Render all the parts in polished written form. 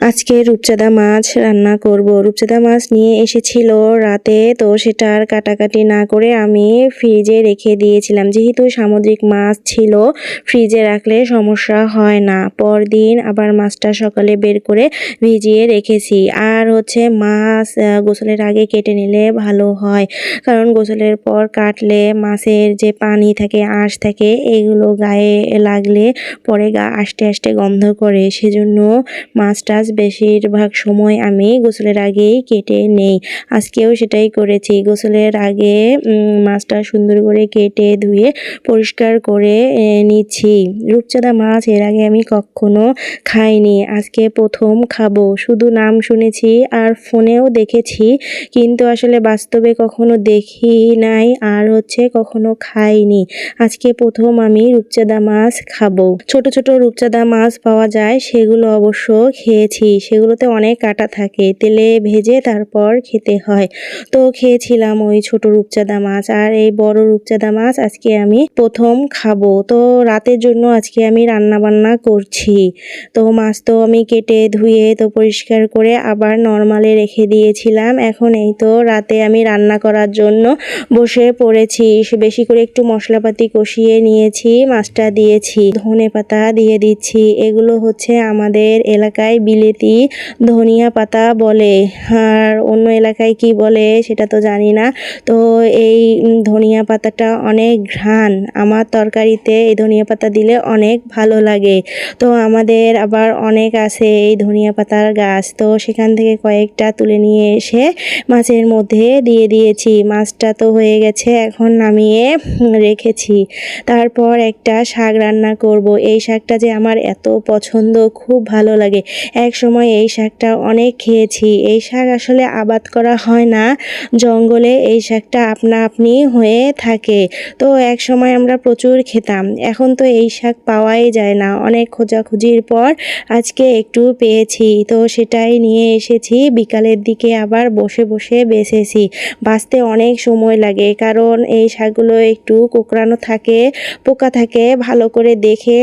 আজকে রূপচাঁদা মাছ রান্না করব। রূপচাঁদা মাছ নিয়ে এসেছিল রাতে, তো সেটা আর কাটাকাটি না করে আমি ফ্রিজে রেখে দিয়েছিলাম। যেহেতু সামুদ্রিক মাছ ছিল, ফ্রিজে রাখলে সমস্যা হয় না। পরদিন আবার মাছটা সকালে বের করে ভিজিয়ে রেখেছি। আর মাছ গোসলের আগে কেটে নিলে ভালো হয়, কারণ গোসলের পর কাটলে মাছের যে পানি থাকে, আঁশ থাকে, এগুলো গায়ে লাগলে পরে গা আষ্টে আষ্টে গন্ধ করে। সেজন্য মাছটা বেশিরভাগ সময় আমি গোসলের আগেই কেটে নেই। আজকেও সেটাই করেছি। গোসলের আগে মাছটা সুন্দর করে কেটে ধুয়ে পরিষ্কার করে নিচ্ছি। রূপচাঁদা মাছ এর আগে আমি কখনো খাইনি, আজকে প্রথম খাবো। শুধু নাম শুনেছি আর ফোনেও দেখেছি, কিন্তু আসলে বাস্তবে কখনো দেখি নাই আর কখনো খাইনি। আজকে প্রথম আমি রূপচাঁদা মাছ খাবো। ছোট ছোট রূপচাঁদা মাছ পাওয়া যায়, সেগুলো অবশ্য খেয়েছি। সেগুলোতে অনেক কাঁটা থাকে, তেলে ভেজে তারপর খেতে হয়। তো খেয়েছিলাম ওই ছোট রূপচাঁদা মাছ। আর এই বড় রূপচাঁদা মাছ আজকে আমি প্রথম খাবো। তো রাতের জন্য আজকে আমি রান্না বান্না করছি। তো মাছ তো আমি কেটে ধুয়ে তো পরিষ্কার করে আবার নরমালে রেখে দিয়েছিলাম। এখন এই তো রাতে আমি রান্না করার জন্য বসে পড়েছি। বেশি করে একটু মশলাপাতি কষিয়ে নিয়েছি, মাছটা দিয়েছি, ধনেপাতা দিয়ে দিচ্ছি। এগুলো আমাদের এলাকায় বিলেতি ধনিয়া পাতা বলে, আর অন্য এলাকায় কি বলে সেটা তো জানি না। তো এই ধনিয়া পাতাটা অনেক ঘ্রাণ, আমার তরকারিতে এই ধনিয়া পাতা দিলে অনেক ভালো লাগে। তো আমাদের আবার অনেক আছে এই ধনিয়া পাতার গাছ, তো সেখান থেকে কয়েকটা তুলে নিয়ে এসে মাছের মধ্যে দিয়ে দিয়েছি। মাছটা তো হয়ে গেছে, এখন নামিয়ে রেখেছি। তারপর একটা শাক রান্না করব। এই শাকটা যে আমার এত পছন্দ, খুব ভালো লাগে। এক সময় এই শাকটা অনেক খেয়েছি। এই শাক আসলে আবাদ করা হয় না, জঙ্গলে এই শাকটা আপনা আপনি হয়ে থাকে। তো এক সময় আমরা প্রচুর খেতাম, এখন তো এই শাক পাওয়াই যায় না। অনেক খোঁজাখুঁজির পর আজকে একটু পেয়েছি, তো সেটাই নিয়ে এসেছি। বিকালের দিকে আবার বসে বসে বেছেছি। বাছতে অনেক সময় লাগে, কারণ এই শাকগুলো একটু কোঁকড়ানো থাকে, পোকা থাকে, ভালো করে দেখে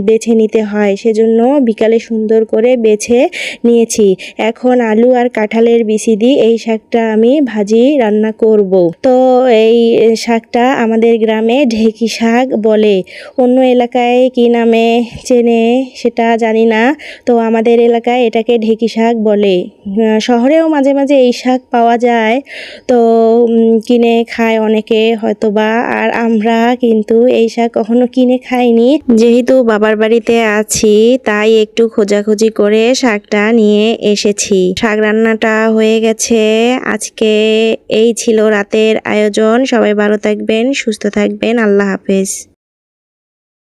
বেছে নিতে হয়। সেজন্য বিকালে সুন্দর করে বেছে নিয়েছি। এখন আলু আর কাঁঠালের বিচি দিয়ে এই শাকটা আমি ভাজি রান্না করব। তো এই শাকটা আমাদের গ্রামে ঢেঁকি শাক বলে, অন্য এলাকায় কি নামে চেনে সেটা জানি না। তো আমাদের এলাকায় এটাকে ঢেঁকি শাক বলে। শহরেও মাঝে মাঝে এই শাক পাওয়া যায়, তো কিনে খায় অনেকে হয়তোবা। আর আমরা কিন্তু এই শাক কখনো কিনে খাইনি, যেহেতু বাবার বাড়িতে আছি তাই একটু খোঁজাখুঁজি করে শাকটা নিয়ে এসেছি। শাক রান্নাটা হয়ে গেছে। আজকে এই ছিল রাতের আয়োজন। সবাই ভালো থাকবেন, সুস্থ থাকবেন। আল্লাহ হাফেজ।